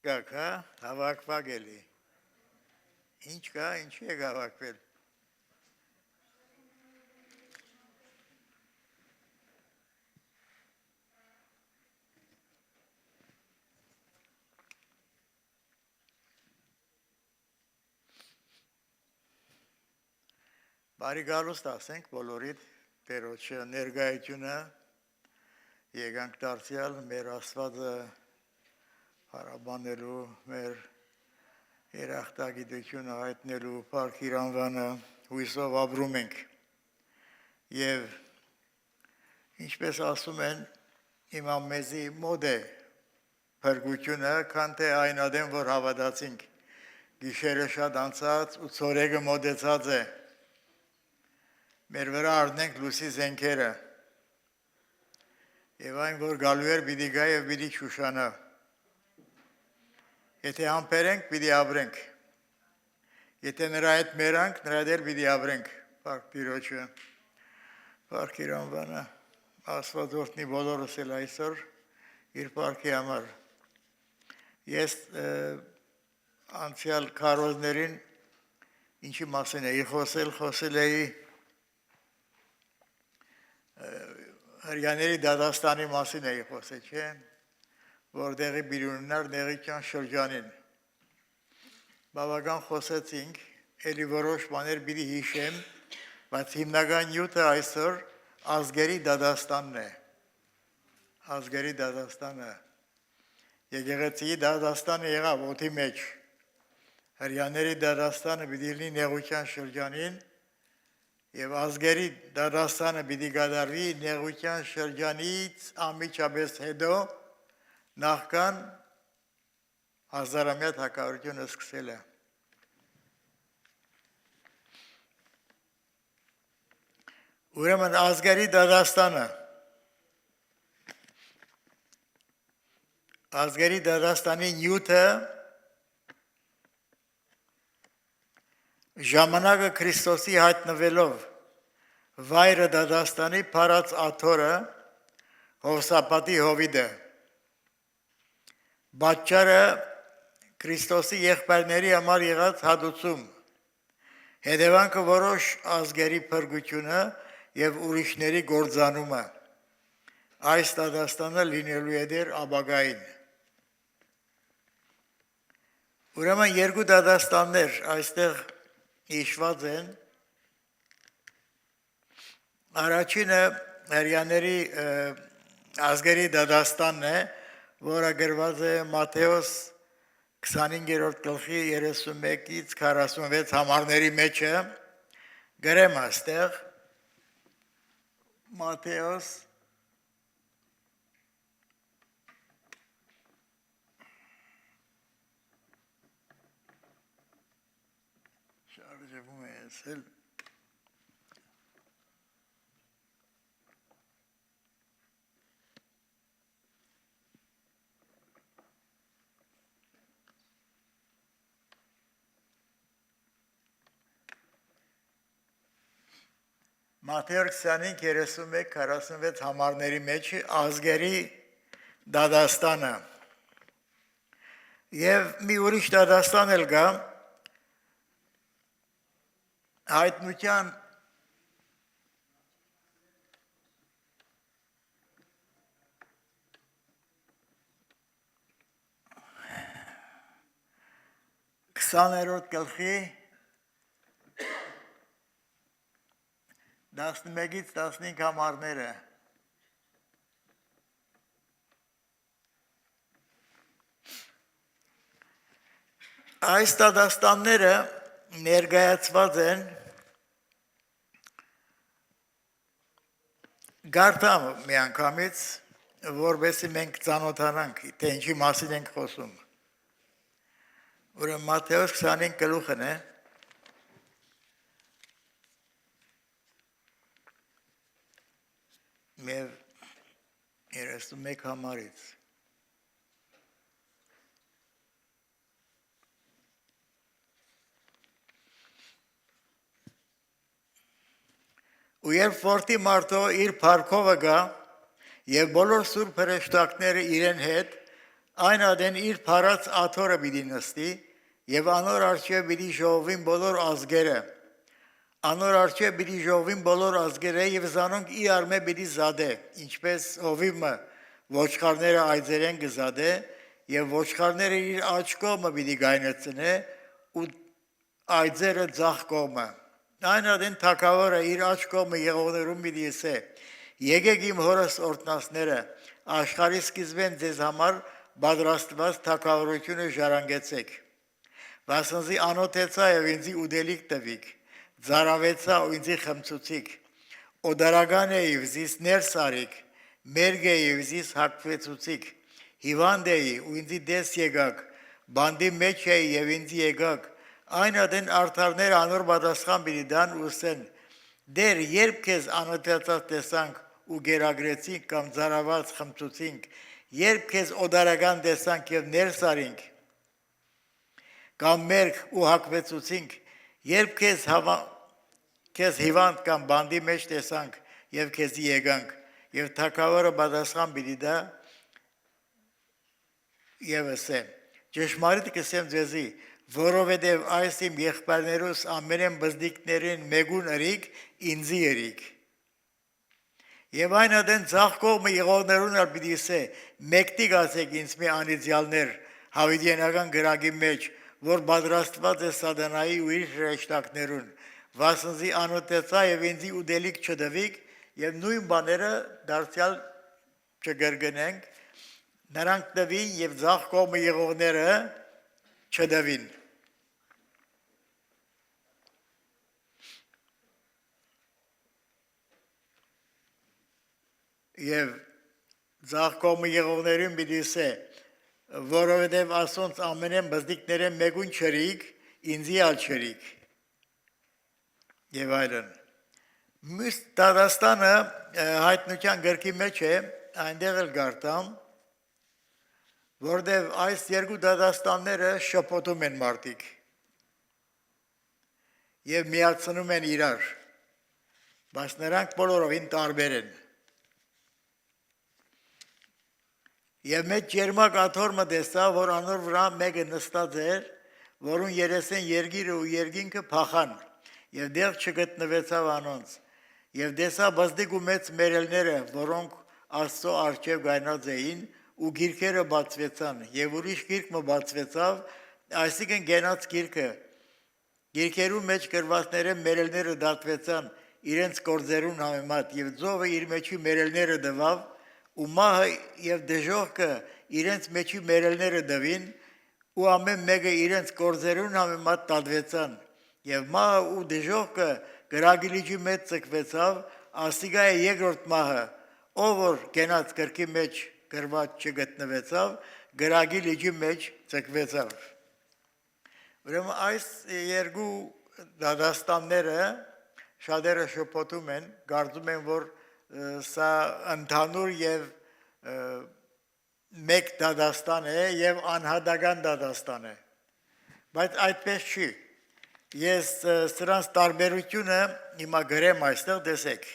կաք, հա, հավաքվակ էլի։ Ինչ կա, ինչի եք հավաքվել։ Բարի գալուստ ասենք բոլորիդ Տերոջը ներկայությունը եկանք դարձյալ մեր Աստվածը հարաբանելու, մեր երախտագիտությունը հայտնելու, Փառք իր անվանը հույսով ապրում ենք։ Եվ ինչպես ասում են, հիմա մեզի մոդ է փրկությունը, քան թե այն ադեմ, որ հավատացինք։ Գիշերը շատ անցած ու ցորեգը մոտեցած է։ Մեր վրա առնենք լույսի զենքերը եւ այն որ գալու էր պիտի գա եւ պիտի շուշանա եթե համբերենք պիտի ապրենք եթե նրա հետ մերանք նրա դեր պիտի ապրենք Փառք Տիրոջը Փառք իր անվանը Աստված օրհնի բոլորս էլ այսօր իր փառքի համար ես անցյալ քարոզներին ինչի մասին էի խոսել էի Հրյաների դադաստանի մասին էի խոսել, չէ, որտեղի բիրուններ նեղիքյան շրջանին։ Բավական խոսեցինք, էլի որոշ բաներ պիտի հիշեմ, բայց հիմնական նյութը այսօր ազգերի դադաստանն է։ Ազգերի դադաստանը։ Եկեղեցիի դադաստանը եղավ օդի մեջ։ Հրյաների դադաստանը պիտի լինի նեղության շրջանին Եվ ազգերի դադաստանը պիտի կատարվի նեղության շրջանից անմիջապես հետո նախքան հազարամյա թագավորությունը սկսել է։ Ուրեմն ազգերի դադաստանի նյութը ժամանակը Քրիստոսի հայտնվելով վայրը դադաստանի փարած աթորը Հովսապատի հովիդը Բաճարը Քրիստոսի եղբայրների համար եղած հատուցում հետևանքը որոշ ազգերի փրկությունը եւ ուրիշների գործանումը այս դադաստանը լինելու է դեր ապագային Ուրեմն երկու դադաստաններ այստեղ Հիշված են Առաջինը հրյաների ազգերի դադաստանն է, որը գրված է Մատթեոս 25-րդ գլխի 31-ից 46 համարների մեջը, գրեմ այստեղ Մատթեոս Մատթեոս 25-31-46 համարների մեջ ազգերի դադաստանը եւ մի ուրիշ դադաստան էլ կա հայտնության 20-րդ գլխի 11-ից 15 համարները Այս դադաստանները ներկայացված են Գարտամ մի անգամից, որովհետեւ մենք ծանոթանանք, թե ինչի մասին ենք խոսում։ Ուրեմն Մատթեոս 25 գլուխն է։ Մեր 31 համարից։ Ու երբ որդի մարդո իր փառքովը գա եւ բոլոր սուրբ հրեշտակները իրեն հետ Այն ադեն իր փարած աթորը պիտի նստի եւ անոր արչեւ պիտի ժողովին բոլոր ազգերը անոր արչեւ պիտի ժողովին բոլոր ազգերը եւ զանոնք իարմե պիտի զադե ինչպես հովիվը ոչխարները այծերեն գզադե եւ ոչխարները իր աջ կողմը պիտի գայնեցնե ու այծերը ձախ կողմը այն ադեն թակավորը իր աջ կողմը եղողներում պիտի ասե եկեք իմ հորս օրտնասները աշխարհի սկիզբեն ձեզ համար պատրաստված թակավորությունը ժառանգեցեք վասնզի անոթեցա եւ ինձի ուդելիք տվիք Զարավեցա ու ինձի խմցուցիք, օդարական էի վզիս ներս արիք, մերգ էի վզիս հակվեցուցիք, հիվանդ էի ու ինձի դես եկակ, բանդի մեջ էի և ինձի եկակ, այն ադեն արդարներ անոր պատասխան պիտի դան ու սեն, դեր երբ քեզ անոթեցած տեսանք ու գերագրեցինք կամ զարաված խմցուցինք, երբ քեզ օդարական տեսանք և ներս արինք, կամ մերգ ու հակվեցուցինք, Երբ քեզ հիվանդ կամ բանդի մեջ տեսանք եւ քեզի եկանք եւ թակավորը պատասխան պիտի դա եւ ասեմ ճշմարիտ կսեմ ձեզի որովհետեւ այս իմ եղբայրներուս ամենեն բզդիկներին մեգուն երիկ ինձի երիկ եւ այն ադեն ցախ կողմը եղողներուն ալ պիտի ասե մեկտի գացեք ինձ մի անիծյալներ հավիդենական գրագի մեջ որ պատրաստված է սատանայի ու իր հրեշտակներուն, վասնզի անոթեցա եւ ինձի ուդելիք չդվիք եւ նույն բաները դարձյալ չգրգնենք, նրանք տվին եւ ձախ կողմը եղողները չդվին։ Եվ ձախ կողմը եղողներին պիտի ասե որովհետև ասոնց ամենեն բզդիկներեն մեգուն չրիք, ինձի ալ չրիք, և այլն։ Մյուս Դադաստանը հայտնության գրքի մեջ է, այնտեղ էլ գարտամ, որտև այս երկու Դադաստանները շփոթում են մարդիկ և միացնում են իրար, բայց նրանք բոլորովին տարբեր են։ Եվ մեծ ջերմակ աթորմը տեսա, որ անոր վրա մեկը նստած էր, որուն երեսեն երգիրը ու երգինքը փախան, եւ դեղ չգտնվեցավ անոնց, եւ տեսա բազդիկ ու մեծ մերելները, որոնք Աստծո առջև գայնած էին, ու գիրքերը բացվեցան, եւ ուրիշ գիրքը բացվեցավ, այսինքն գենաց գիրքը, գիրքերու մեջ գրվածները մերելները դատվեցան իրենց գործերուն համեմատ, եւ ձովը իր մեջի մերելները դվավ, ու մահը և դժողքը իրենց մեջի մերելները դվին ու ամեն մեկը իրենց գործերուն համեմատ տատվեցան և մահը ու դժողքը գրագիլիջի մեջ ծկվեցավ, ասիկա է երկրորդ մահը, ով որ գենաց գրքի մեջ գրված չգտնվեցավ, գրագիլիջի մեջ ծկվեցավ։ Ուրեմն այս երկու դադաստանները շատերը շփոթում են, կարծում են, որ սա ընդհանուր եւ մեկ դադաստան է եւ անհատական դադաստան է բայց այդպես չի ես սրանց տարբերությունը հիմա գրեմ այստեղ տեսեք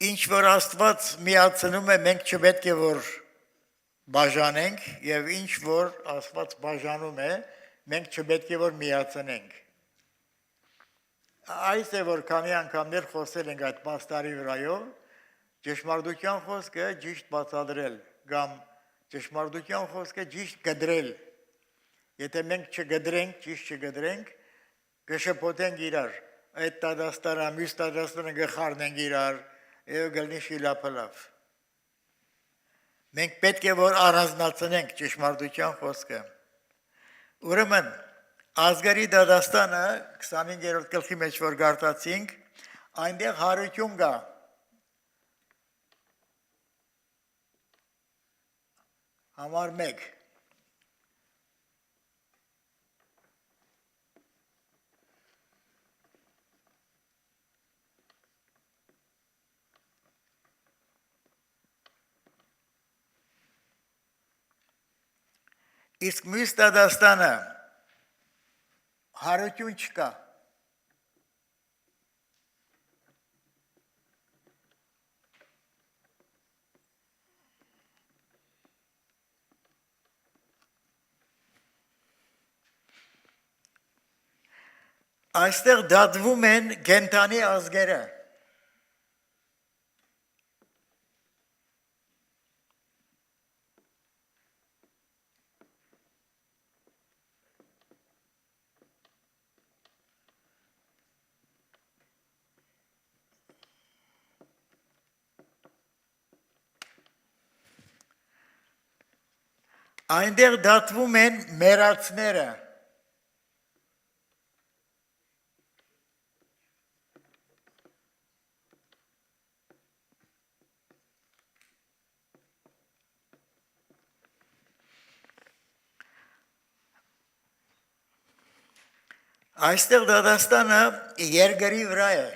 Ինչ որ Աստված միացնում է, մենք չպետք է որ բաժանենք, եւ ինչ որ Աստված բաժանում է, մենք չպետք է որ միացնենք։ Այս է որ քանի անգամներ խոսել ենք այդ պաստարի վրայով, ճշմարտության խոսքը ճիշտ բացատրել, կամ ճշմարտության խոսքը ճիշտ գդրել։ Եթե մենք չգդրենք, ճիշտ չգդրենք, կշփոթենք իրար, այդ դադաստանը, մյուս դադաստանը գխառնենք իրար, և գլնի շիլապլավ։ Մենք պետք է որ առանձնացնենք ճշմարտության խոսքը։ Ուրեմն, ազգերի դադաստանը 25-րդ գլխի մեջ որ գարտացինք, այնտեղ հարություն կա։ Համար 1 Իսկ մյուս Դադաստանը հարություն չկա։ Այստեղ դատվում են կենդանի ազգերը։ Այնտեղ դատվում են մեռածները։ Այստեղ Դադաստանը երկրի վրա է։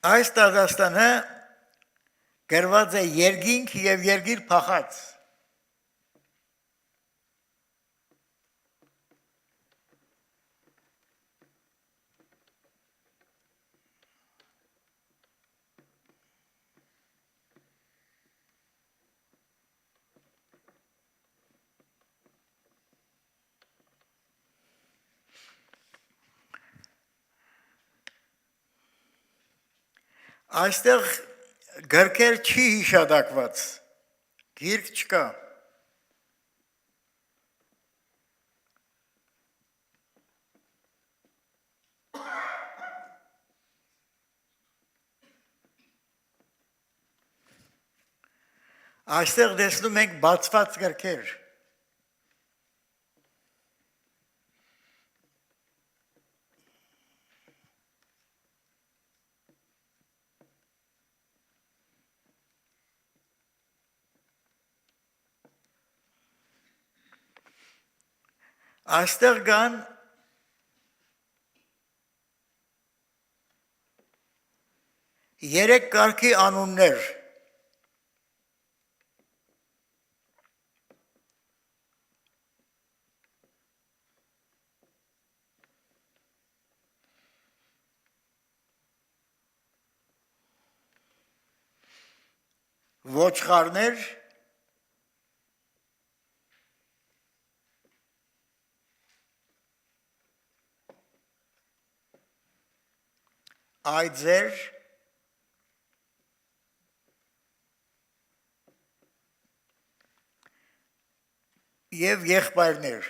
Այս Դադաստանը գրված է երկինք և երկիր փախած։ Այստեղ գրքեր չի հիշատակված, գիրք չկա։ Այստեղ տեսնում ենք բացված գրքեր։ Այստեղ կան երեք կարգի անուններ։ Ոչխարներ, այծեր և եղբայրներ։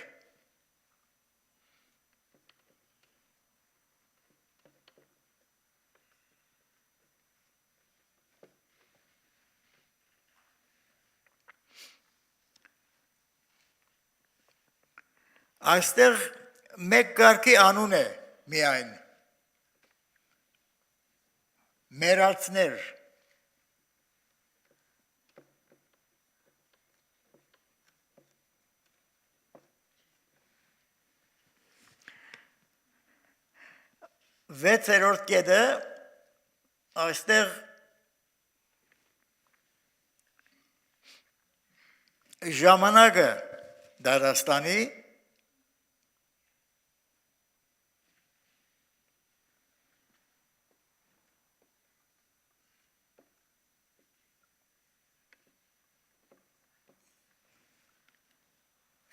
Այստեղ մեկ կարգի անուն է միայն։ Մեռածներ։ Վեցերորդ կետը այստեղ ժամանակը Դադաստանի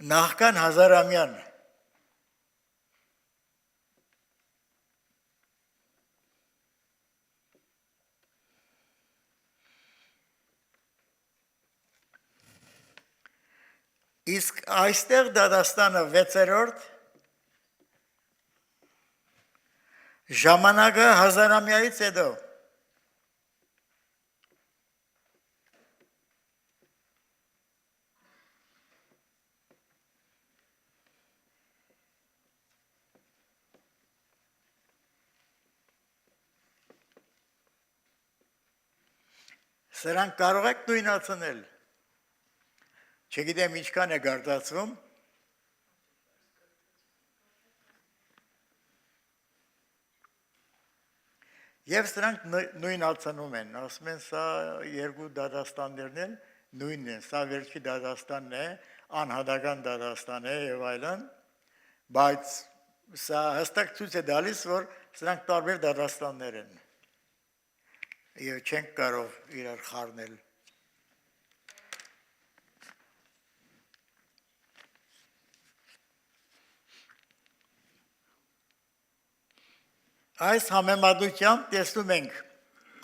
նախքան հազարամյան։ Իսկ այստեղ Դադաստանը վեցերորդ ժամանակը հազարամյայից հետո։ Սրանք կարող եք նույնացնել։ Չգիտեմ ինչքան է գարտացվում։ Եվ սրանք նույն ացնում են, ասում են սա երկու դատաստաններն են, նույնն են, սա վերջի դատաստանն է, անհատական դատաստան է եւ այլն, բայց սա հստակ ցույց է տալիս, որ սրանք տարբեր դատաստաններ են եւ չենք կարող իրար խառնել։ Այս համեմատությամբ տեսնում ենք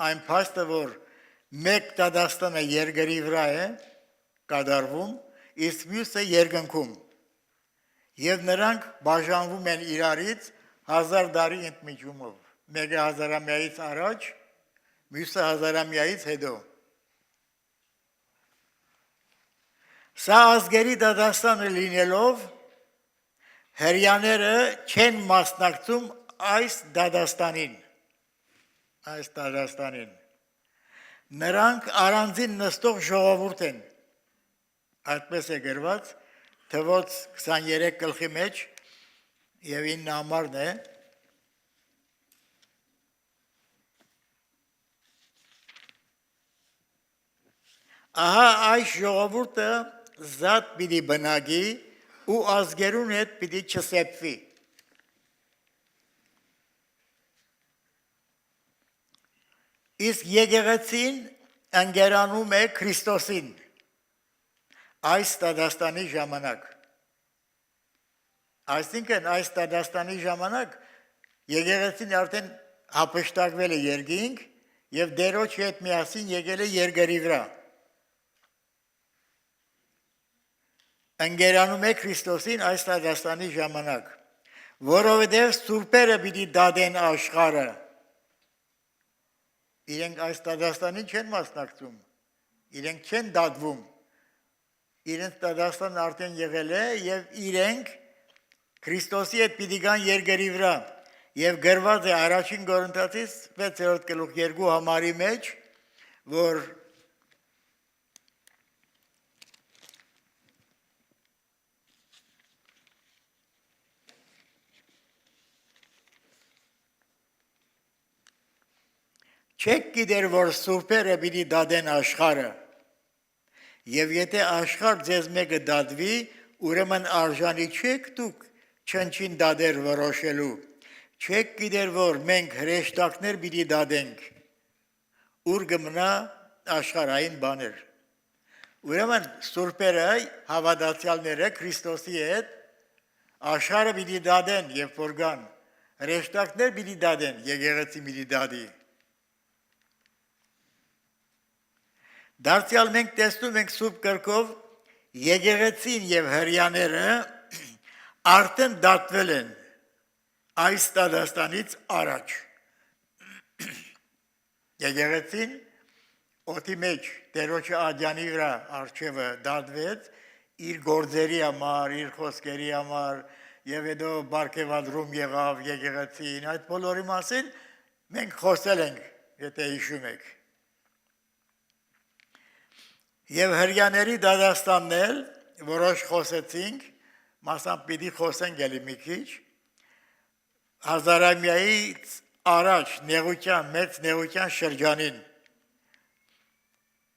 այն փաստը, որ մեկ դատաստանը երկրի վրա է կատարվում, իսկ մյուսը երկնքում, եւ նրանք բաժանվում են իրարից 1000 տարի ընդմիջումով, մեկը 1000-ամյայից առաջ, մյուսը 1000-ամյայից հետո։ Սա ազգերի դատաստանը լինելով հրյաները չեն մասնակցում այս դատաստանին, նրանք առանձին նստող ժողովուրդ են, այդպես է գրված թվոց 23 գլխի մեջ եւ 9 համարն է, ահա այս ժողովուրդը զատ պիտի բնակի ու ազգերուն հետ պիտի չսեպվի։ Իսկ եկեղեցին ընկերանում է Քրիստոսին այս դատաստանի ժամանակ։ Այսինքն այս դատաստանի ժամանակ եկեղեցին արդեն հափշտակվել է երկինք եւ Տերոջ հետ միասին եկել է երկրի վրա։ Ընկերանում է Քրիստոսին այս դատաստանի ժամանակ, որովհետեւ սուրբերը պիտի դադեն աշխարհը։ Իրենք այս դատաստանին չեն մասնակցում, իրենք չեն դատվում, իրենց դատաստանն արդեն եղել է եւ իրենք Քրիստոսի հետ պիտի գան երկրի վրա եւ գրված է առաջին Կորինթացիս 6-րդ գլուխ 2 համարի մեջ, որ չեք գիտեր, որ սուրբերը պիտի դադեն աշխարհը, եւ եթե աշխարհ ձեզ մեկը դադվի, ուրեմն արժանի չեք դուք չնչին դադեր որոշելու, չեք գիտեր, որ մենք հրեշտակներ պիտի դադենք, ուր գմնա աշխարհային բաներ։ Ուրեմն սուրբերը, հավատացյալները Քրիստոսի հետ աշխարհը պիտի դադեն եւ որ գան, հրեշտակներ պիտի դադեն, եկեղեցի պիտի դադի։ Դարձյալ մենք տեսնում ենք Սուրբ Գրքով եկեղեցին եւ հրյաները արդեն դատվել են այս դատաստանից առաջ։ Եկեղեցին օդի մեջ Տերոջի աջանի վրա արչևը դատվեց իր գործերի համար, իր խոսքերի համար եւ հետո բարգեւադրում եղավ եկեղեցին, այդ բոլորի մասին մենք խոսել ենք, եթե հիշում եք։ Եվ հրյաների դատաստանն էլ որոշ խոսեցինք, մասամբ պիտի խոսենք էլի մի քիչ, 1000-ամյայից առաջ նեղության, մեծ նեղության շրջանին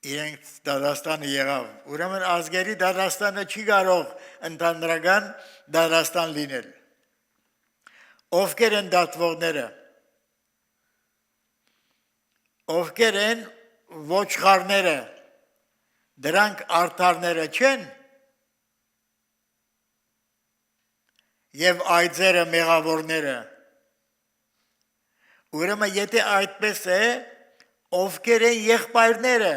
իրենք դատաստանը եղավ։ Ուրեմն ազգերի դատաստանը չի կարող ընդհանրական դատաստան լինել։ Ովքեր են դատվողները։ Ովքեր են ոչխարները։ Դրանք արդարները չեն եւ այծերը մեղավորները։ Ուրեմն եթե այդպես է, ովքեր են եղբայրները։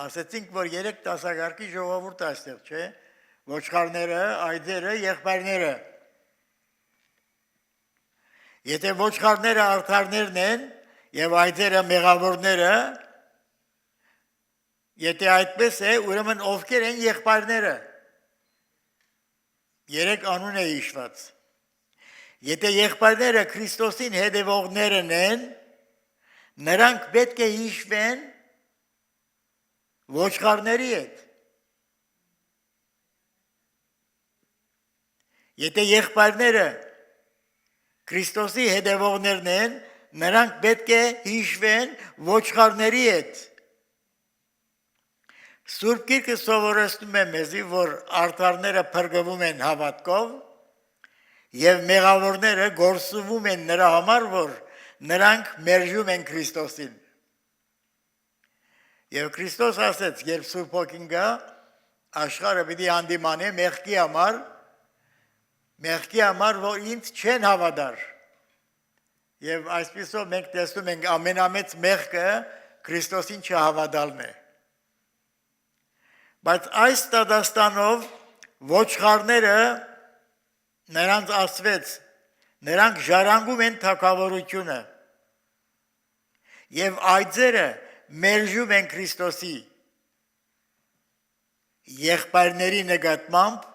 Ասացինք, որ 3 դասակարգի ժողովուրդ այստեղ, չէ՞։ Ոչխարները, այծերը, եղբայրները։ Եթե ոչխարները արդարներն են եւ այծերը մեղավորները, եթե այդպես է, ուրեմն ովքեր են եղբայրները։ 3 անուն է հիշված։ Եթե եղբայրները Քրիստոսին հետևողներն են, նրանք պետք է հիշվեն ոչխարների հետ։ Եթե եղբայրները Քրիստոսի հետևողներն են, նրանք պետք է հիշվեն ոչխարների հետ։ Սուրբ Գիրքը սովորեցնում է մեզի, որ արդարները փրկվում են հավատքով եւ մեղավորները գործվում են նրա համար, որ նրանք մերժում են Քրիստոսին։ Եվ Քրիստոս ասեց, երբ Սուրբ Հոգին գա, աշխարհը պիտի հանդիմանե մեղքի համար, որ ինձ չեն հավատար։ Եվ այսպիսով մենք տեսնում ենք ամենամեծ մեղքը Քրիստոսին չհավատալն է։ Բայց այս տադաստանով ոչխարները նրանց ասվեց, նրանք ժառանգում են թագավորությունը եւ այծերը մերժում են Քրիստոսի եղբայրների նկատմամբ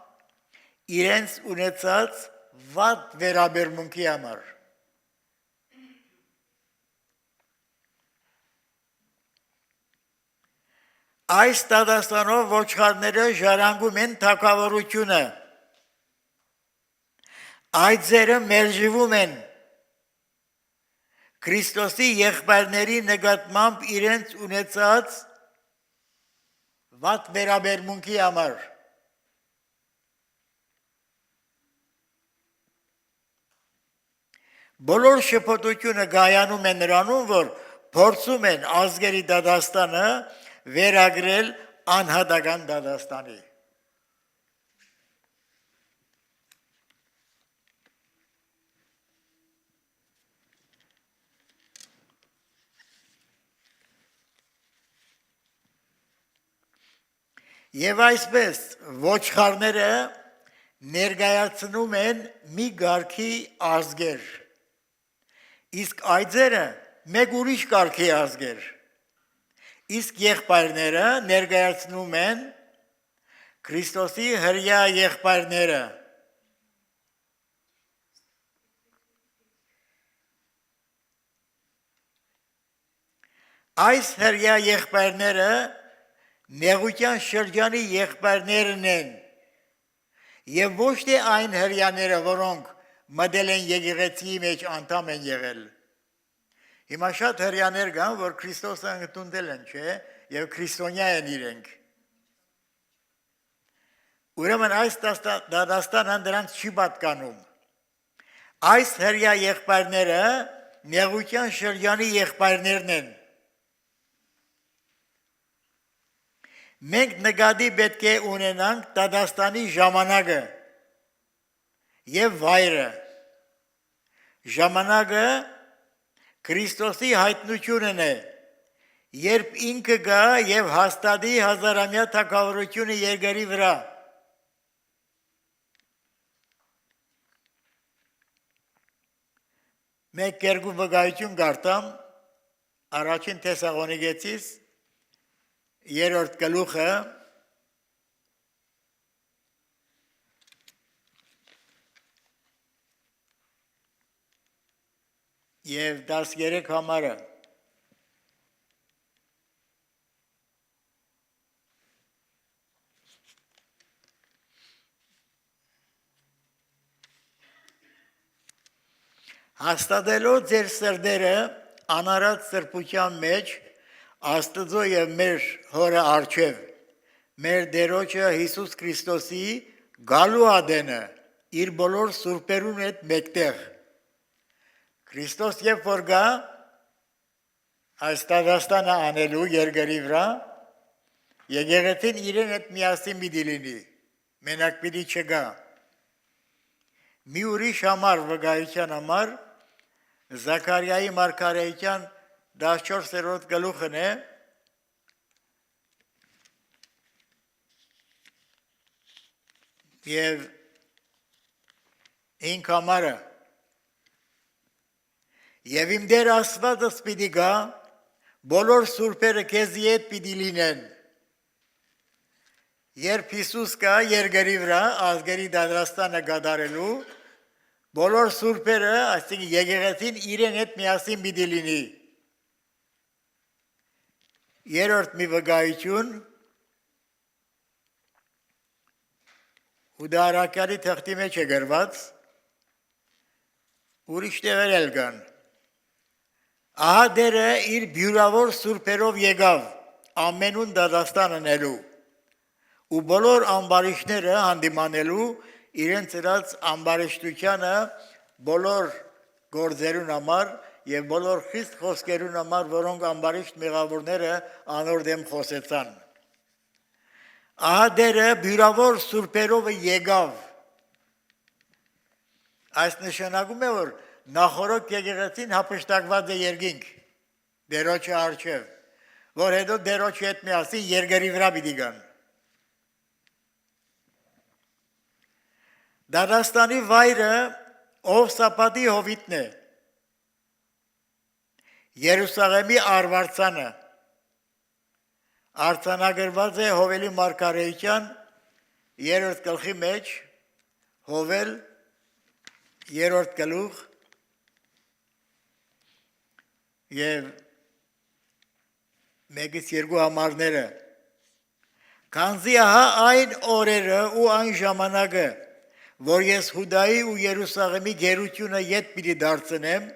իրենց ունեցած վատ վերաբերմունքի համար։ Այս տադաստանով ոչխարները ժառանգում են թագավորությունը, այծերը մերժվում են Քրիստոսի եղբայրների նկատմամբ իրենց ունեցած վատ վերաբերմունքի համար։ Բոլոր շփոթությունը գայանում է նրանում, որ փորձում են ազգերի դատաստանը վերագրել անհատական դատաստանի։ Եվ այսպես ոչխարները ներկայացնում են մի գարքի ազգեր, իսկ այծերը մեկ ուրիշ գարքի ազգեր, իսկ եղբայրները ներկայացնում են Քրիստոսի հրյա եղբայրները։ Այս հրյա եղբայրները նեղության շրջանի եղբայրներն են եւ ոչ թե այն հրյաները, որոնք մտել են եկեղեցիի մեջ անդամ են եղել։ Հիմա շատ հրյաներ կան, որ Քրիստոսը ընդունել են, չէ, եւ քրիստոնյա են իրենք։ Ուրեմն այս դատաստանը դրանց չի պատկանում։ Այս հրյա եղբայրները նեղության շրջանի եղբայրներն են։ Մենք նկատի պետք է ունենանք դատաստանի ժամանակը եւ վայրը։ Ժամանակը Քրիստոսի հայտնությունն է, երբ ինքը գա եւ հաստատի հազարամյա թագավորությունը երկրի վրա։ Մեկ երկու վկայություն կարդամ առաջին Թեսաղոնիկեցիս 3-րդ գլուխը եւ 13 համարը։ Հաստատելով ձեր սրտերը անարատ սրբության մեջ Աստծո եւ մեր հորը առջև, մեր Տերոջը Հիսուս Քրիստոսի գալու ադենը իր բոլոր սուրբերուն հետ մեկտեղ։ Քրիստոս երբ որ գա այս դատաստանը անելու երկրի վրա, եկեղեցին իրեն հետ միասին պիտի լինի, մենակ պիտի չգա։ Մի ուրիշ համար վկայության համար Զաքարիայի մարգարեության 14-րդ գլուխն է եւ 5 համարը եւ իմ Տեր Աստվածս պիտի գա բոլոր սուրբերը քեզի հետ պիտի լինեն երբ Հիսուս գա երկրի վրա ազգերի դատաստանը կատարելու բոլոր սուրբերը այսինքն եկեղեցին իրեն հետ միասին պիտի լինի Երրորդ մի վկայություն ու դա Առաքյալի թղթի մեջ է գրված ուրիշ տեղեր էլ կան։ Ահա դերը իր բյուրավոր սուրբերով եկավ ամենուն դատաստան անելու ու բոլոր ամբարիշները հանդիմանելու իրենց իրաց ամբարիշտությանը բոլոր գործերուն համար եւ բոլոր խիստ խոսքերուն համար, որոնք ամբարիշտ մեղավորները անոր դեմ խոսեցան։ Ահա դերը բյուրավոր սուրբերով եկավ։ Այս նշանակում է, որ նախորդ եկեղեցին հափշտակված է երկինք դերոջը առջև, որ հետո դերոջի հետ միասին երկրի վրա պիտի գան։ Դատաստանի վայրը Ովսապատի հովիտն է, Երուսաղեմի արվարձանը, արձանագրված է Հովելի մարգարեության 3-րդ գլխի մեջ, Հովել 3-րդ գլուխ եւ 1-2 համարները։ Քանզի ահա այն օրերը ու այն ժամանակը, որ ես Հուդայի ու Երուսաղեմի գերությունը ետ պիտի դարձնեմ,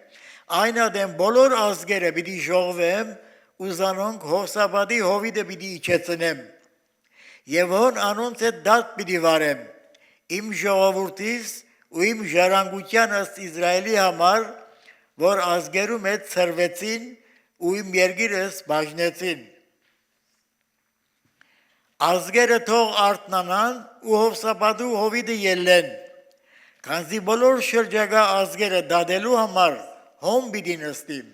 այն ադեմ բոլոր ազգերը պիտի ժողվեմ ու զանոնք Հովսապատի հովիտը պիտի իջեցնեմ եւ հոն անոնց հետ դատ պիտի վարեմ իմ ժողովուրդիս ու իմ ժառանգության ըստ Իսրայելի համար, որ ազգերում հետ ցրվեցին ու իմ երկիրս բաժնեցին։ Ազգերը թող արթնանան ու Հովսապատու հովիտը ելլեն, քանզի բոլոր շրջակա ազգերը դադելու համար հոմ պիտի նստին։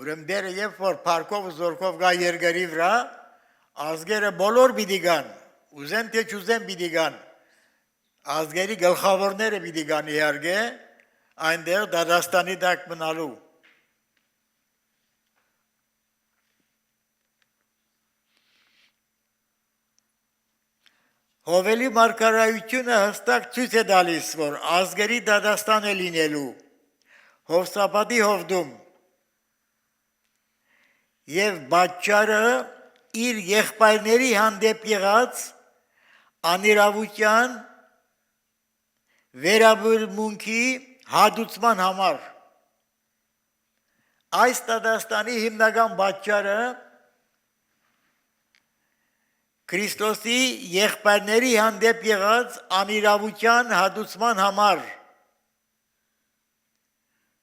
Ուրեմն դերը երբ որ փառքով ու զորքով գա երկրի վրա, ազգերը բոլոր պիտի գան, ուզեն թե չուզեն պիտի գան, ազգերի գլխավորները պիտի գան իհարկե, այնտեղ դատաստանի տակ մնալու։ Հովելի մարգարեությունը հստակ ցույց է տալիս, որ ազգերի դատաստան է լինելու Հովսապատի հովտում եւ բաճարը իր եղբայրների հանդեպ եղած անիրավության վերաբերմունքի հադուցման համար։ Այս դատաստանի հիմնական բաճարը Քրիստոսի եղբայրների հանդեպ եղած անիրավության հադուցման համար։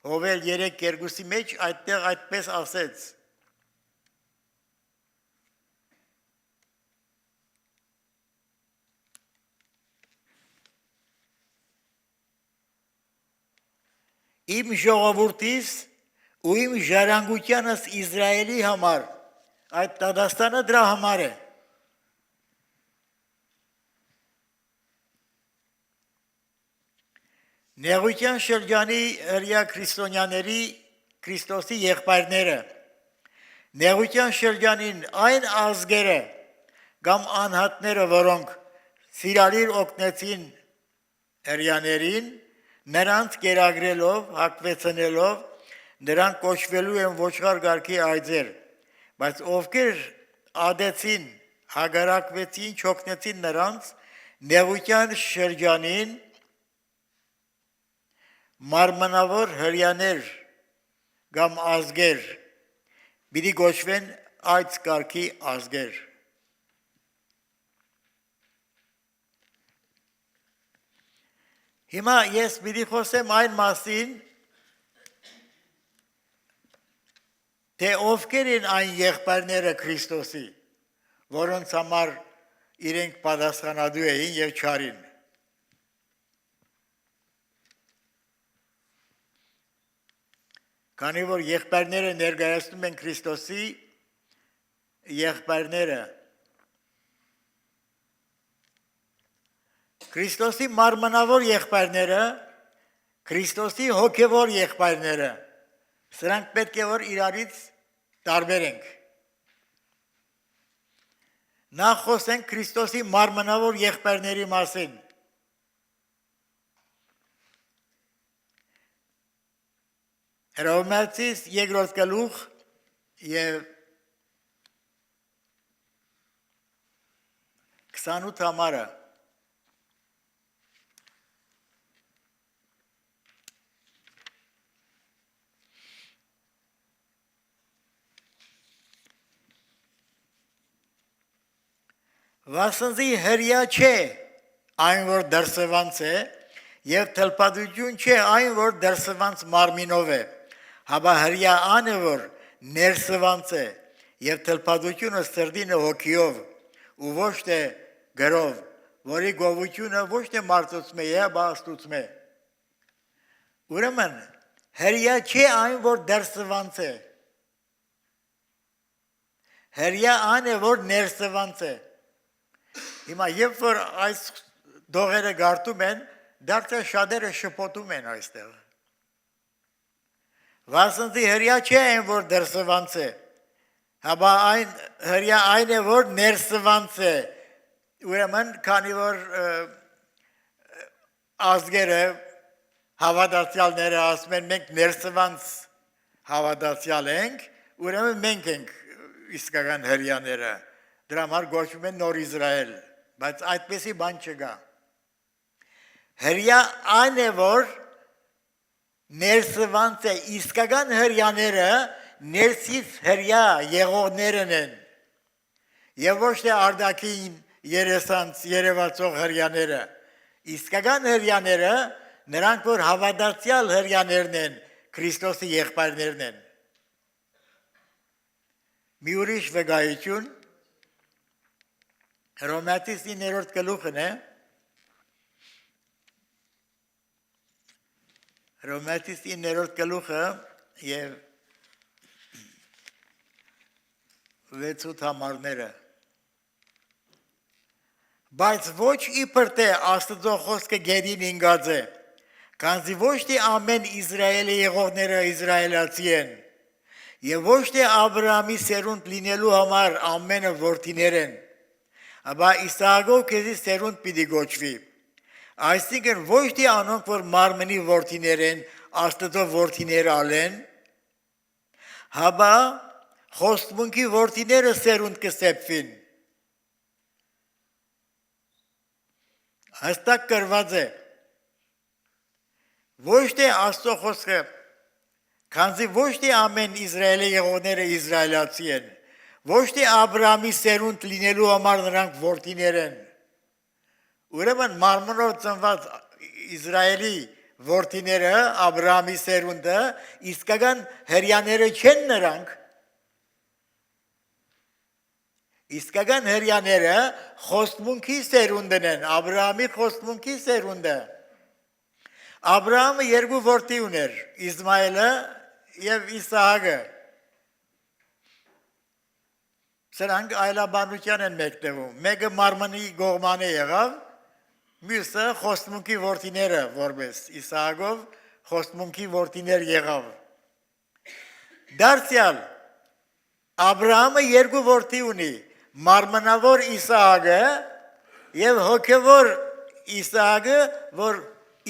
Հովել 3:2-ի մեջ այդտեղ այդպես ասեց. Իմ ժողովուրդիս ու իմ ժառանգությանս Իսրայելի համար, այդ դատաստանը դրա համար է։ Նեղության շրջանի հրյա քրիստոնյաների Քրիստոսի եղբայրները, նեղության շրջանին այն ազգերը կամ անհատները, որոնք սիրալիր օգնեցին հրյաներին, նրանց կերակրելով, հակվեցնելով, նրանք կոչվելու են ոչխար գարքի այծեր, բայց ովքեր ադեցին, հագարակվեցին, չօգնեցին նրանց, նեղության շրջանին մարմնավոր հրյաներ կամ ազգեր պիտի գոչվեն այդ կարգի ազգեր։ Հիմա ես պիտի խոսեմ այն մասին, թե ովքեր են այն եղբայրները Քրիստոսի, որոնց համար իրենք պատասխանատու էին եւ չարին։ Քանի որ եղբայրները ներկայացնում են Քրիստոսի եղբայրները, Քրիստոսի մարմնավոր եղբայրները, Քրիստոսի հոգևոր եղբայրները, սրանք պետք է որ իրարից տարբերենք։ Նախ խոսենք Քրիստոսի մարմնավոր եղբայրների մասին։ Հռոմեացիս 2-րդ գլուխ եւ 28 համարը Վասնզի հրյա չէ այն, որ դրսևանց է, և թլպատություն չէ այն, որ դրսևանց մարմինով է, հաբա հրյա ան է, որ ներսևանց է, և թլպատությունը սրդին է հոգիով, ու ոչ թե գրով, որի գովությունը ոչ թե մարդուցում է, և աստուծում է։ Ուրեմն, հրյա չէ այն, որ դրսևանց է, հրյա ան է, որ ներսևանց է։ Հիմա երբ որ այս դողերը գարտում են, դարձյալ շատերը շփոթում են այստեղ։ Վասնզի հրյա չէ այն, որ դրսևանց է, հաբա հրյա այն է, որ ներսևանց է։ Ուրեմն, քանի որ ազգերը, հավատացյալները ասում են, մենք ներսևանց հավատացյալ ենք, ուրեմն մենք ենք իսկական հրյաները, դրա համար գոչվում են Նոր Իսրայել, բայց այդպեսի բան չկա։ Հրյա այն է, որ ներսևանց է, իսկական հրյաները ներսից հրյա եղողներն են, և ոչ թե արդակին երևացող հրյաները, իսկական հրյաները նրանք, որ հավատացյալ հրյաներն են, Քրիստոսի եղբայրներն են։ Մի ուրիշ վկայություն Հռոմեացիս 9-րդ գլուխն է, Հռոմեացիս 9-րդ գլուխը և 6 համարները։ Բայց ոչ իբր թե Աստծո խոսքը գերին ինգած է, քանզի ոչ թե ամեն Իսրայելի եղողները իսրայելացի են, և ոչ թե Աբրահամի սերունդ լինելու համար ամենը որդիներ են, ապա Իսահակով քեզի սերունդ պիտի գոչվի, այսինքն ոչ թե անոնք, որ մարմնի որդիներ են, Աստծո որդիներ ալեն, հաբա խոստմունքի որդիները սերունդ կսեպվին։ Հստակ գրված է, ոչ թե Աստծո խոսքը, քանզի ոչ թե ամեն Իսրայելի եղողները իսրայելացի են, ոչ թե Աբրահամի սերունդ լինելու համար նրանք որդիներ են։ Ուրեմն մարմնով ծնված Իսրայելի որդիները, Աբրահամի սերունդը, իսկական հրյաները չեն նրանք, իսկական հրյաները խոստմունքի սերունդն են, Աբրահամի խոստմունքի սերունդը։ Աբրահամը երկու որդի ուներ, Իսմայելը և Իսահակը։ Սրանք այլաբանության են մեկտևում, մեկը մարմնի գողման եղավ, մյուսը խոստմունքի որդիները որպես Իսահակով խոստմունքի որդիներ եղավ։ Դարձյալ Աբրահամը երկու որդի ունի, մարմնավոր Իսահակը և հոգևոր Իսահակը, որ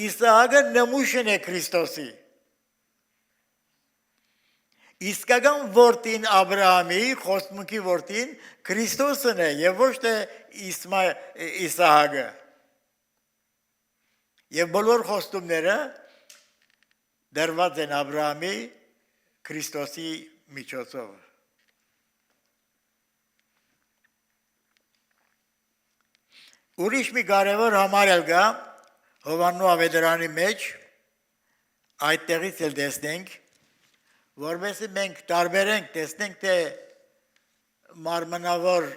Իսահակը նմուշն է Քրիստոսի։ Իսկական որդին Աբրահամի, խոստմունքի որդին Քրիստոսն է և ոչ թե Իսահակը։ Եվ բոլոր խոստումները դրված են Աբրահամի Քրիստոսի միջոցով։ Ուրիշ մի կարևոր համարել կա Հովհաննու ավետարանի մեջ, այդտեղից էլ տեսնենք, որովհետև մենք տարբերենք, տեսնենք, թե մարմնավոր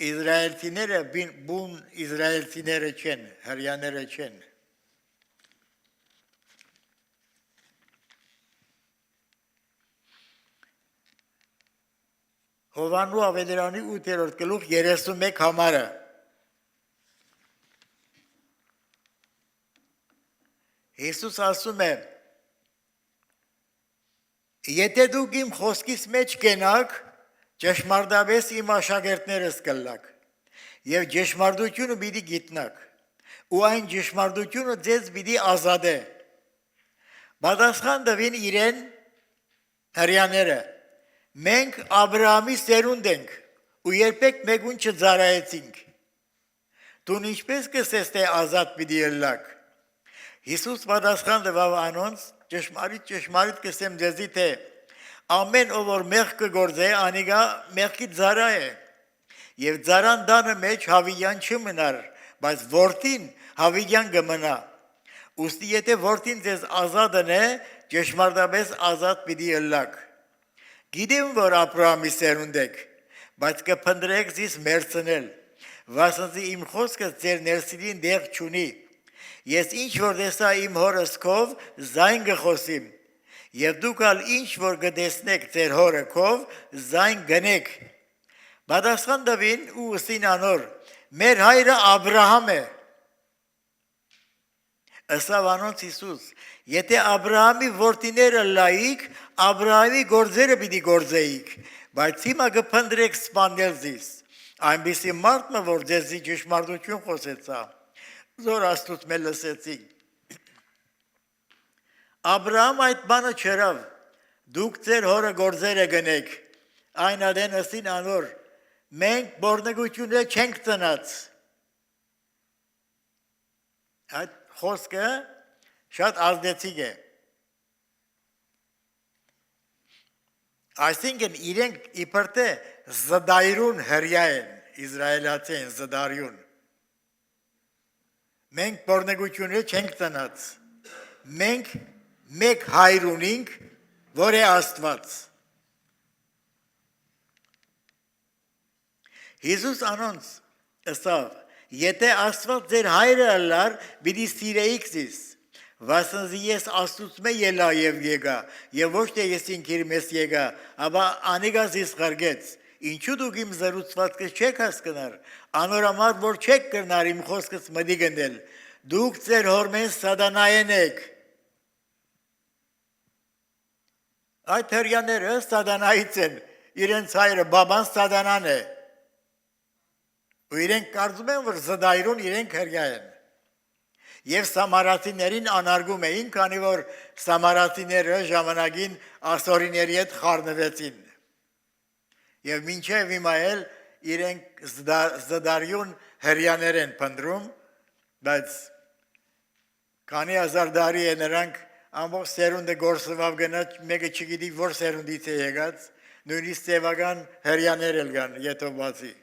իսրայելցիները բուն իսրայելցիները չեն, հրյաները չեն։ Հովհաննու ավետարանի 8-րդ գլուխ 31 համարը։ Հիսուս ասում է. Եթե դուք իմ խոսքից մեջ կենաք, ճշմարտաբես իմ աշակերտներս կլաք, և ճշմարտությունը պիտի գիտնաք, ու այն ճշմարտությունը ձեզ պիտի ազատե։ Պատասխան տվին իրեն հրյաները. մենք Աբրահամի սերունդ ենք, ու երբեք մեկուն չծառայեցինք։ Դու ինչպես կսես, թե ազատ պիտի ելլաք։ Հիսուս պատասխան տվավ անոնց. ճշմարիտ կսեմ ձեզի, թե ամեն ով որ մեղք կգործե, անիկա մեղքի ծառա է, Եվ ձարան դանը մեջ հավիյան չմնար, բայց որդին հավիյան կմնա։ Ուստի եթե որդին ձեզ ազատն է, ճշմարտապես ազատ պիտի ըլլաք։ Գիտեմ, որ Աբրահամի սերունդ եք, բայց կփնտրեք ձեզ մերցնել, վասնզի իմ խոսքը ձեր ներսին դեղ չունի։ Ես ինչ որ տեսա իմ հորս քով, զայն կխոսիմ, եւ դուք ալ ինչ որ կտեսնեք ձեր հորը քով, զայն գնեք։ Պատասխան տվին ու ըսին անոր. մեր հայրը Աբրահամ է։ Ըսավ անոնց Հիսուս. եթե Աբրահամի որդիները լայիք, Աբրահամի գործերը պիտի գործեիք, բայց հիմա կփնտրեք սպանել ձեզ։ Այնպիսի մարդը, որ ձեզի ճշմարտություն խոսեցա, զոր Աստծուց մեզ լսեցիք։ Աբրահամ այդ բանը չերավ, դուք ձեր հորը գործերը գնեք, այն ադեն ըսին անոր, մենք բորնգությունը չենք ծնած։ Այդ խոսքը շատ ազդեցիկ է։ Այսինքն իրենք իբր թե զդայրուն հրյա են, Իսրայելացի են զդարյուն։ Մենք բորնգությունը չենք ծնած, մենք մեկ հայր ունենք, որ է Աստված։ Հիսուս անոնց ըսավ. եթե Աստված ձեր հայրը ըլլար, պիտի սիրեիք ձեզ, վասնզի ես Աստծուց ելա եւ եկա, եւ ոչ թե ես ինքիր մեզ եկա, ապա անիկա ձեզ ղրգեց։ Ինչու դուք իմ զրուցվածքը չեք հասկնար, անորամար որ չեք կրնար իմ խոսքս մտի գնել, դուք ձեր հորմեն սատանայեն եք։ Այդ հրյաները սատանայից են, իրենց հայրը բաբան սատանան է։ Ու իրենք կարծում են, որ զդայրուն իրենք հրյա են։ Եվ սամարացիներին անարգում էին, քանի որ սամարացիները ժամանակին ասորիների հետ խառնվեցին։ Եվ մինչև հիմա էլ իրենք զդարյուն հրյաներ են փնտրում, բայց քանի հազար տարի է նրանք ամբողջ սերունդը գործվավ գնաց, մեկը չգիտի որ սերունդից է եկած, նույնիսկ սևական հրյաներ էլ կան, եթով բացի։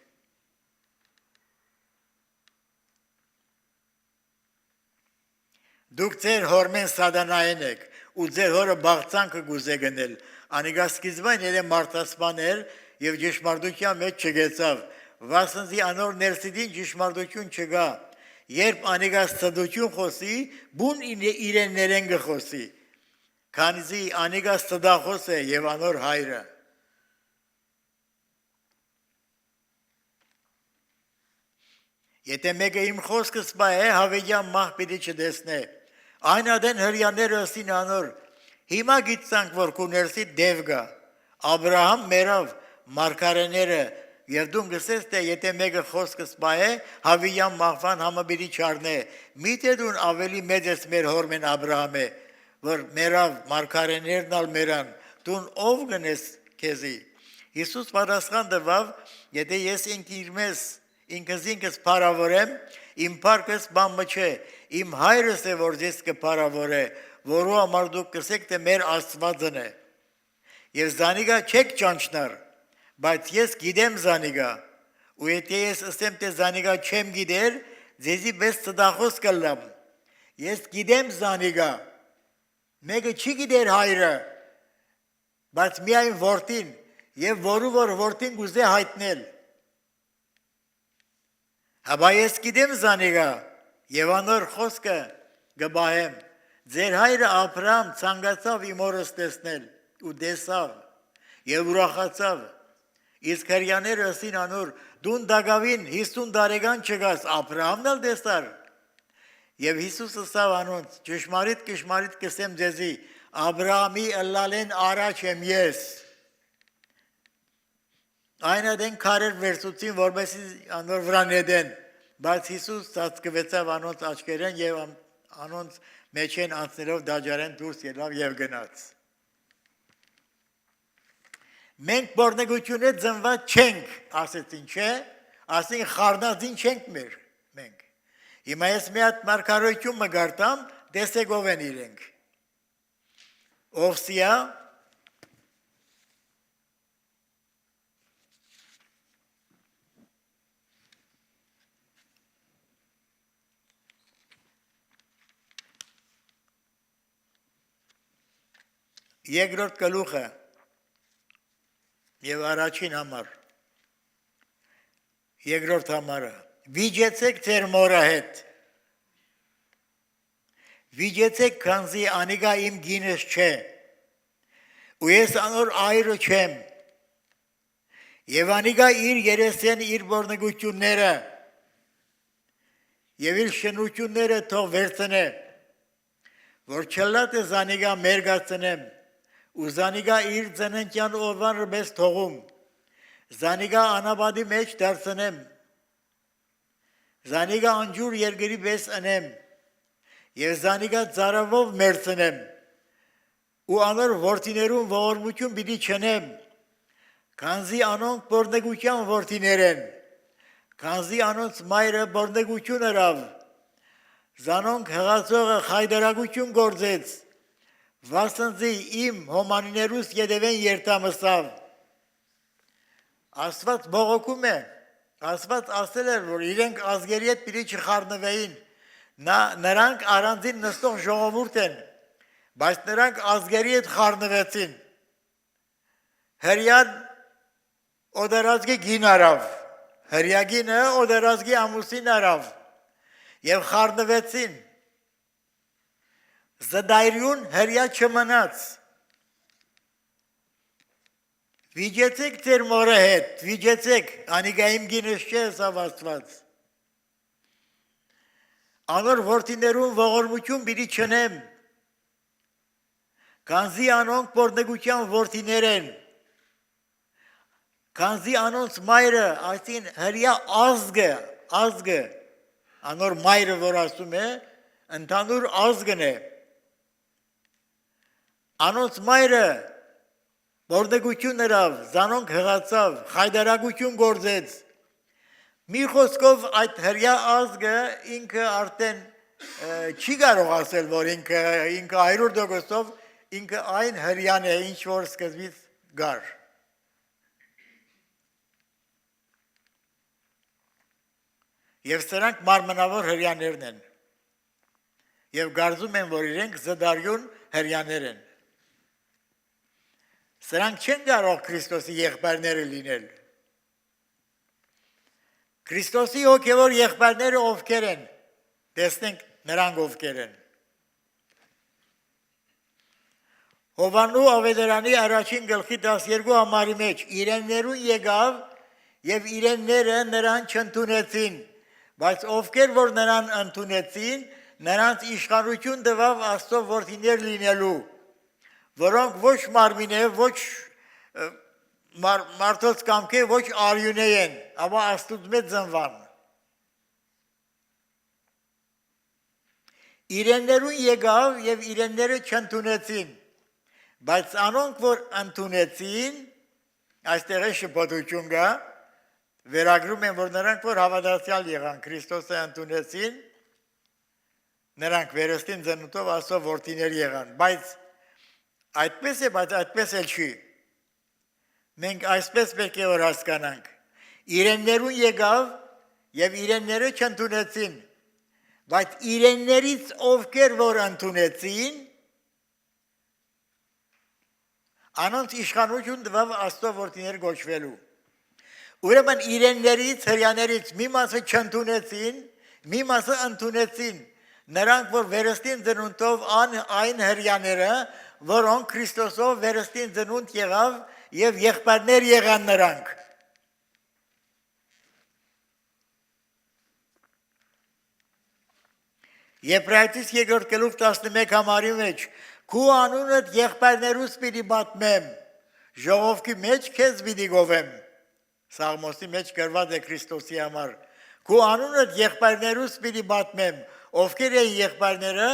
Դուք ձեր հորմեն սատանայեն եք, ու ձեր հորը բաղցանքը գուզե գնել, անիկա սկիզբան երե մարդասպան էր և ճշմարտության մեջ չգեցավ, վասնզի անոր ներսիդին ճշմարտություն չկա, երբ անիկա ստդություն խոսի, բուն իրեններեն կխոսի, քանզի անիկա ստդախոս է և անոր հայրը։ Եթե մեկը իմ խոսքս բա է, հավեյան մահ պիտի չտեսնե։ Այն ադեն հրյաները ըսին անոր, հիմա գիտցանք, որ քու ներսիդ դև գա, Աբրահամ մերավ, մարգարեները, եւ դու գսես, թե եթե մեկը խոսքս բա է, հավիյան մահվան համը պիտի չառնե, միթե դուն ավելի մեծ ես մեր հորմեն Աբրահամը, որ մերավ, մարգարեներն ալ մերան, դուն ով գնես քեզի։ Հիսուս պատասխան տվավ, եթե ես ինքս ինքս փարավորեմ, իմ փառքս բամը չէ, իմ հայրս է, որ ձեզ կփարավորե, որու համար դուք կսեք, թե մեր Աստվածն է։ Եվ զանիգա չեք ճանչնար, բայց ես գիտեմ զանիգա, ու եթե ես ասեմ, թե զանիգա չեմ գիտեր, ձեզի պես ծտախոս կլամ։ Ես գիտեմ զանիգա, մեկը չի գիտեր հայրը, բայց միայն որդին, եւ որու որ որդին գուզե հայտնել։ Հաբա ես գիտեմ զանիգա, եւ անոր խոսքը գբահեմ, ձեր հայրը Աբրահամ ցանկացավ իմ օրս տեսնել, ու տեսավ, եւ ուրախացավ, իսկ հրյաները ըսին անոր, դուն դագավին 50 տարեկան չգաս, Աբրահամն էլ տեսար, եւ Հիսուս ըսավ անոնց, ճշմարիտ կսեմ ձեզի, Աբրահամի ըլլալեն առաջ եմ ես։ Այն ադեն քարեր վերցուցին, որպեսզի անոր վրա նետեն, բայց Հիսուս ծածկվեցավ անոնց աչքերեն եւ անոնց մեջեն անցնելով դաջարեն դուրս ելավ եւ գնաց։ Մենք բորնեգությունը ծնված չենք, ասեցին, չէ, ասին խառնածին չենք մենք։ Հիմա ես մի հատ մարգարոյություն մգարտամ, տեսեք ով են իրենք։ Օվսիա, երկրորդ գլուխը եւ առաջին համար երկրորդ համարը վիճեցեք ձեր մորը հետ վիճեցեք քանզի անիգա իմ գինս չէ ու ես անոր այրը չեմ եւ անիգա իր երեսեն իր բորնգությունները եւ իր շնությունները թող վերցնե որ չլատ է զանիգա մերգացնեմ ու զանիգա իր ծննդյան օրվան մեզ թողում Զանիգա անաբադի մեջ դարձնեմ, Զանիգա անջուր երգերի պես ընեմ, և Զանիգա ծարավով մերցնեմ, ու անոր որդիներուն ողորմություն պիտի չնեմ, քանզի անոնք բորնեգության որդիներ են, քանզի անոնց մայրը բորնեգություն հրավ, Զանոնք հղացողը խայդարագություն գործեց, վասնձի իմ հոմանիներուս ետևեն երտամսավ, Աստված բողոքում է, Աստված ասել էր, որ իրենք ազգերի հետ պիտի չխառնվեին, նրանք առանձին նստող ժողովուրդ են, բայց նրանք ազգերի հետ խառնվեցին, հրյան օդարազգի գին արավ, հրյագինը օդարազգի ամուսին արավ, և խառնվեցին, զդայրյուն հրյա չմնաց, Վիճեցեք ձեր մորը հետ, վիճեցեք, անիգա իմ գինս չէ սավաստված, անոր որդիներուն ողորմություն պիտի չնեմ, քանզի անոնք բորնեգության որդիներ են, քանզի անոնց մայրը, այսին հրյա ազգը, անոր մայրը, որ ասում է, ընդանուր ազգն է, անոնց մայրը, Բորնեգություն հրավ, զանոնք հղացավ, խայդարագություն գործեց, մի խոսքով այդ հրյա ազգը ինքը արդեն չի կարող ասել, որ ինքը 100% ինքը այն հրյան է, ինչ որ սկզբից գար։ Եվ սրանք մարմնավոր հրյաներն են, և գարձում են, որ իրենք զդարյուն հրյաներ են։ Սրանք չեն կարող Քրիստոսի եղբայրները լինել։ Քրիստոսի հոգևոր եղբայրները ովքեր են, տեսնենք նրանք ովքեր են։ Հովանու ավետարանի առաջին գլխի 12 համարի մեջ իրեններուն եկավ և իրենները նրան չընդունեցին, բայց ովքեր որ նրան ընդունեցին, նրանց իշխանություն տվավ Աստծո որդիներ լինելու, որոնք ոչ մարմին է, ոչ մարդոց կամք է, ոչ արյուն են, ապա Աստուծո մեջ ծնվան։ Իրեններուն եկավ և իրենները չընդունեցին, բայց անոնք, որ ընդունեցին, այստեղ է շփոթություն կա, վերագրում են, որ նրանք, որ հավատացյալ եղան, Քրիստոսը ընդունեցին, նրանք վերստին ծնունդով Աստծո որդիներ եղան, բայց այդպես է, բայց այդպես էլ չի։ Մենք այսպես պետք է որ հասկանանք։ Իրեններուն եկավ և իրենները չընդունեցին, բայց իրեններից ովքեր որ ընդունեցին, անոնց իշխանություն տվավ Աստծո որդիներ գոչվելու։ Ուրեմն իրեններից, հրյաներից մի մասը չընդունեցին, մի մասը ընդունեցին, նրանք, որ վերստին ծնունդով այն հրյաները, որոնք Քրիստոսով վերստին ծնունդ եղավ և եղբայրներ եղան նրանք։ Եբրայեցիս 2 գլուխ 11 համարի մեջ քու անունդ եղբայրներուս պիտի պատմեմ, ժողովքի մեջ քեզ պիտի գովեմ։ Սաղմոսի մեջ գրված է Քրիստոսի համար։ Քու անունդ եղբայրներուս պիտի պատմեմ, ովքեր են եղբայրները,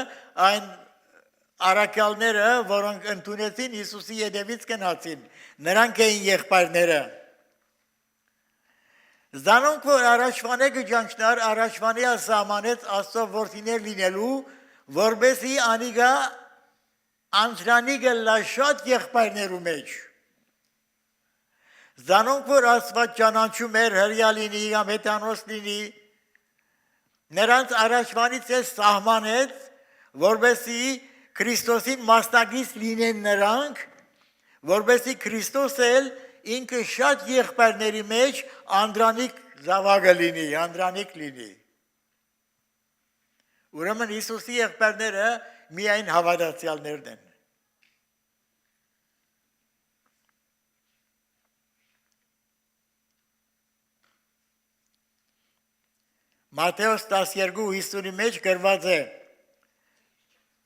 այն առաքյալները, որոնք ընդունեցին Հիսուսի ետևից գնացին, նրանք էին եղբայրները։ Զանոնք, որ առաջվան է գճանչնար, առաջվանի սահմանեց Աստծո որդիներ լինելու, որբեսի անիգա անձրանի գլա շատ եղբայրներու մեջ։ Զանոնք, որ Աստված ճանաչում էր, հրյա լինի, ամետանոս լինի, նրանց առաջվանից է սահմանեց, որբեսի Քրիստոսին մասնակից լինեն նրանք, որովհետեւ Քրիստոսը ինքը շատ եղբայրների մեջ անդրանիկ զավակը լինի, անդրանիկ լինի։ Ուրեմն Հիսուսի եղբայրները միայն հավատացյալներն են։ Մատթեոս 12:50-ի մեջ գրված է.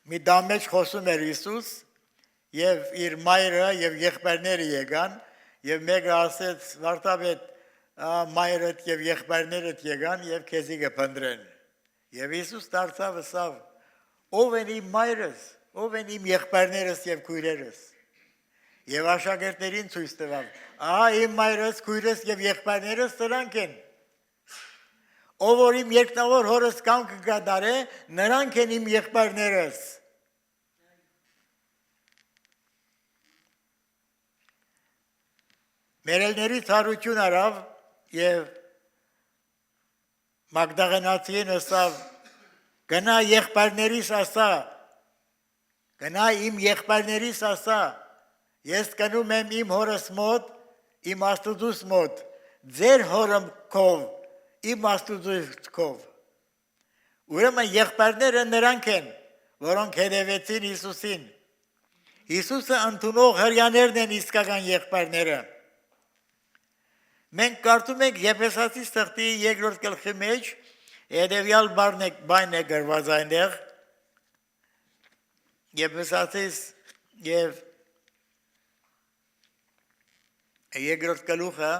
մի դամ մեջ խոսում էր Հիսուս եւ իր մայրը եւ եղբայրները եկան եւ մեկը ասեց վարդապետ մայրդ եւ եղբայրներդ եկան եւ քեզի կփնտրեն եւ Հիսուս դարձավ ասավ ով են իմ մայրս ով են իմ եղբայրներս եւ քույրերս եւ աշակերտներին ցույց տվավ ահա իմ մայրս քույրս եւ եղբայրներս նրանք են ով որ իմ երկնավոր հորս կամքը կդարե, նրանք են իմ եղբայրներս։ Մերելների ցարություն արավ եւ Մագդաղենացին ասավ գնա եղբայրներիս ասա գնա իմ եղբայրներիս ասա ես գնում եմ իմ հորս մոտ իմ Աստուծուս մոտ ձեր հորմքով իմ Աստուծուքով ուրեմն եղբայրները նրանք են որոնք հետևեցին Հիսուսին Հիսուսը ընդունող հրյաներն են իսկական եղբայրները մենք կարդում ենք Եփեսացիս թղթի 2-րդ գլխի մեջ հետևյալ բան է գրված այնտեղ Եփեսացիս եւ 2-րդ գլուխը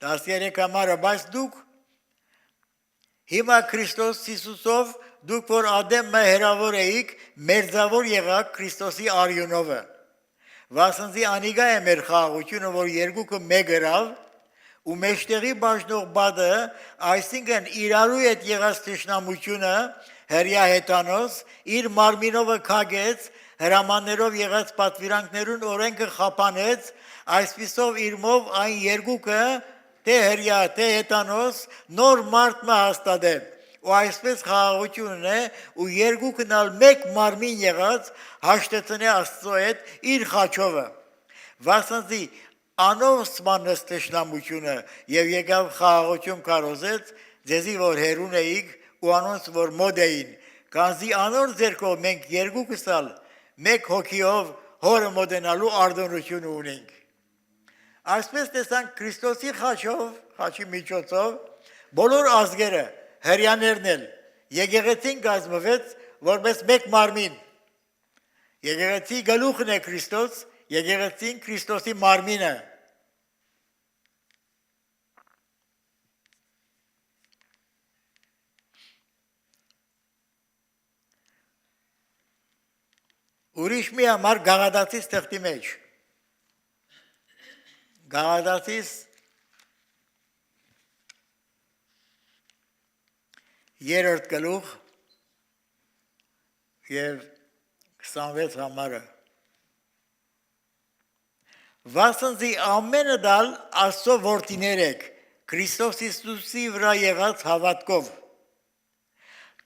13 համարը, բայց դուք հիմա Քրիստոս Հիսուսով դուք որ Ադեմը հերավոր էիք, մերձավոր եղաք Քրիստոսի արյունովը։ Վասնզի անիգա է մեր խաղաղությունը, որ երկուքը մեկ գրավ, ու մեջտեղի բաժնող բադը, այսինքն իրարու հետ եղած թշնամությունը, հրյա հետանոս, իր մարմինովը քագեց, հրամաններով եղած պատվիրանքներուն օրենքը խափանեց, այսպիսով իրմով այն երկուքը թե հրյա, թե հետանոս, նոր մարդը հաստատե, ու այսպես խաղաղությունն է, ու երկուքն ալ մեկ մարմին եղած, հաշտեցնե Աստծո հետ իր խաչովը, վասնզի անով սմանես թշնամությունը, և եկավ խաղաղություն կարոզեց, ձեզի որ հերուն էիք, ու անոնց որ մոդ էին, կանզի անոր ձերքով մենք երկուքս ալ, մեկ հոգիով հորը մոդենալու արդոնություն ունենք։ Այսպես տեսանք Քրիստոսի խաչով, խաչի միջոցով, բոլոր ազգերը, հրյաներն էլ, եկեղեցին կազմվեց, որպես մեկ մարմին։ Եկեղեցի գլուխն է Քրիստոս, եկեղեցին Քրիստոսի մարմինը։ Ուրիշ մի համար Գաղադացիս թղթի մեջ։ Գաղադացիս 3-րդ գլուխ եւ 26 համարը Վասնզի ամենը դալ Աստծո որդիներ եք Քրիստոս Հիսուսի վրա եղած հավատքով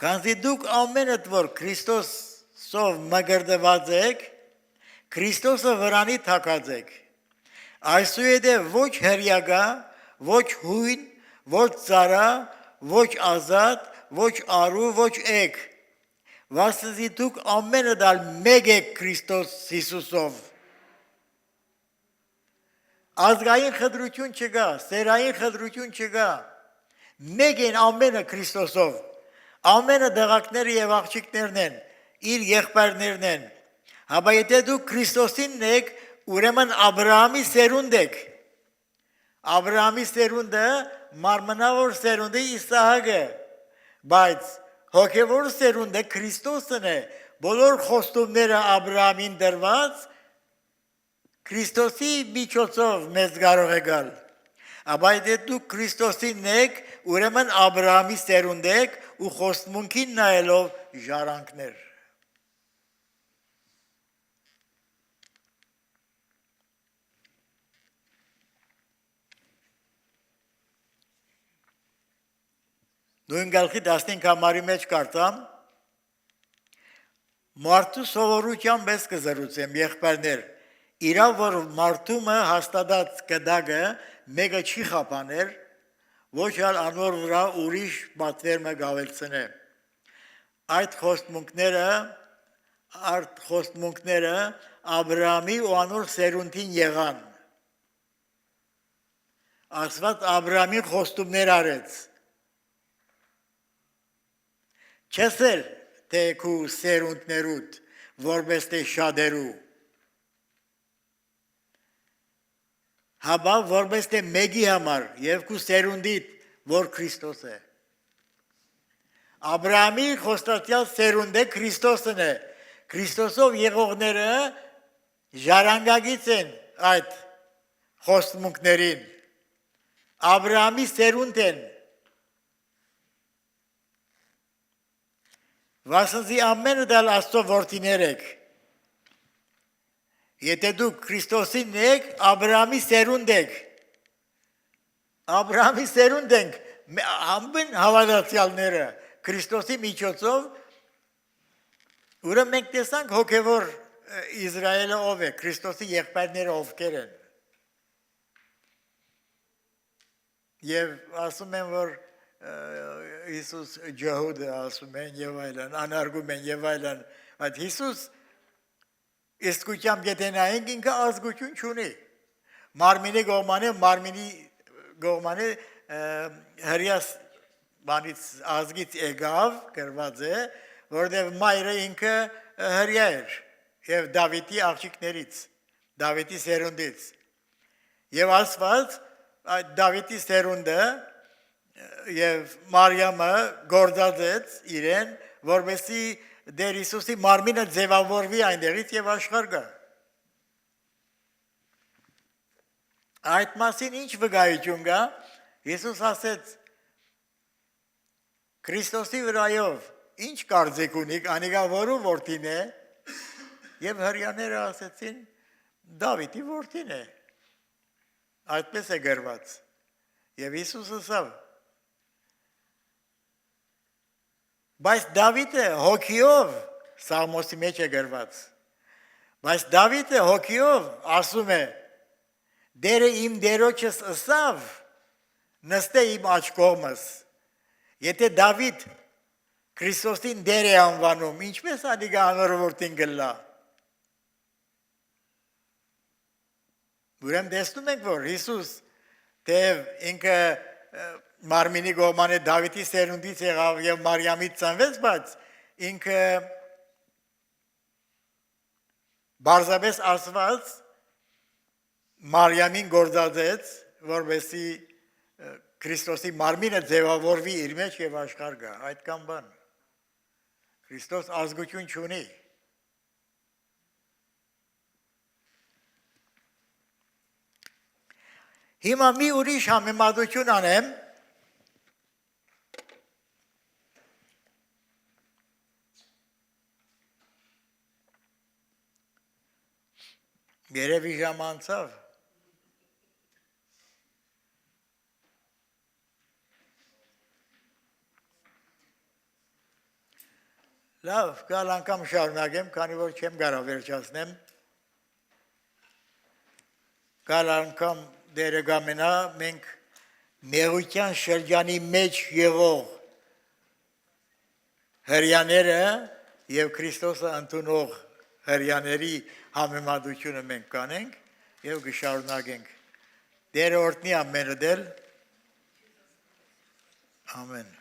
Քանզի դուք ամենդ որ Քրիստոսով մգրդված եք Քրիստոսը վրանի թակած եք Այսուհետև ոչ հրյագա, ոչ հույն, ոչ ծառա, ոչ ազատ, ոչ արու, ոչ էգ, վասնզի դուք ամենը դալ մեկ եք Քրիստոս Հիսուսով։ Ազգային խտրություն չկա, սերային խտրություն չկա, մեկ են ամենը Քրիստոսով, ամենը դղակները և աղջիկներն են, իր եղբայրներն են, հապա եթե դուք Քրիստոսինն եք, ուրեմն Աբրահամի սերունդ եք, Աբրահամի սերունդը մարմնավոր սերունդը Իսահակը, բայց հոգևոր սերունդը Քրիստոսն է, բոլոր խոստումները Աբրահամին դրված, Քրիստոսի միջոցով մեզ կարող է գալ, ապա եթե դուք Քրիստոսին եք, ուրեմն Աբրահամի սերունդ եք ու խոստմունքին նայելով ժառանգներ։ Նույն գալքի 15 համարի մեջ կարծամ, մարդու սովորության մեզ կզրուցեմ, եղբայրներ, իրավ որ մարդումը հաստատած կդագը մեկը չի խապաներ, ոչ ալ անոր վրա ուրիշ պատվեր մը գավելցնե։ Այդ խոստմունքները Աբրահամի ու անոր սերունդին եղան։ Աստված Աբրահամին խոստումներ արեց։ Չեսեր թե քու սերունդներուդ, որպես թե շատերու։ Հաբա որպես թե մեկի համար եւ քու սերունդիդ, որ Քրիստոս է։ Աբրահամի խոստացյալ սերունդը Քրիստոսն է։ Քրիստոսով եղողները ժառանգագից են այդ խոստմունքներին։ Աբրահամի սերունդ են։ Վասնզի ամենը դալ Աստծո որդիներ եք։ Եթե դուք Քրիստոսին եք, Աբրահամի սերունդ եք։ Աբրահամի սերունդ ենք, ամեն հավատացյալները Քրիստոսի միջոցով, ուրեմն մենք տեսանք հոգևոր Իսրայելը ով է, Քրիստոսի եղբայրները ովքեր են։ Եվ ասում են, որ Հիսուս ջահուդը ասում են եւ այլն, անարգում են եւ այլն, այդ Հիսուս իսկությամբ եթե նայենք ինքը ազգություն չունի։ Մարմինի գողմանի հրյաս բանից ազգից եկավ, գրված է, որտեղ մայրը ինքը հրյա էր եւ Դավիթի աղջիկներից, Դավիթի սերունդից։ Եվ Աստված այդ Դավիթի սերունդը եւ Մարիամը գործածեց իրեն, որովհետեւ Դեր Հիսուսի մարմինը ձևավորվի այնտեղից եւ աշխարհ գա։ Այդ մասին ինչ վկայություն կա։ Հիսուս ասեց. Քրիստոսի վրայով ինչ կարծիք ունիք, անիկա որու որդին է, եւ հրյաները ասեցին Դավիթի որդին է։ Այդպես է գրված։ Եվ Հիսուսը ասավ. Բայց Դավիթը հոգիով, Սաղմոսի մեջ է գրված, բայց Դավիթը հոգիով ասում է, դերը իմ դերոջս ըսավ, նստե իմ աջ կողմս, եթե Դավիթ Քրիստոսին դեր է անվանում, ինչպես անիկա անոր որդին գլա։ Ուրեմն տեսնում ենք, որ Հիսուս թեև ինքը Մարմինի գողմանը Դավիթի սերունդից եղավ եւ Մարիամից ծնվեց, բայց ինքը բարձրապես ասված Մարիամին գործածեց, որովհետեւ Քրիստոսի մարմինը ձևավորվի իր մեջ եւ աշխարհ գա, այդքան բան։ Քրիստոս ազգություն չունի։ Հիմա մի ուրիշ համեմատություն անեմ, երևի ժամ անցավ։ Լավ, գալ անգամ շարունակեմ, քանի որ չեմ կարող վերջացնեմ։ Գալ անգամ դերը գամենա, մենք մեղության շրջանի մեջ եղող հրյաները եւ Քրիստոսը ընդունող հրյաների համեմատությունը մենք կանենք եւ կշարունակենք։ Դերը օրհնի ամենը դել։ Ամեն։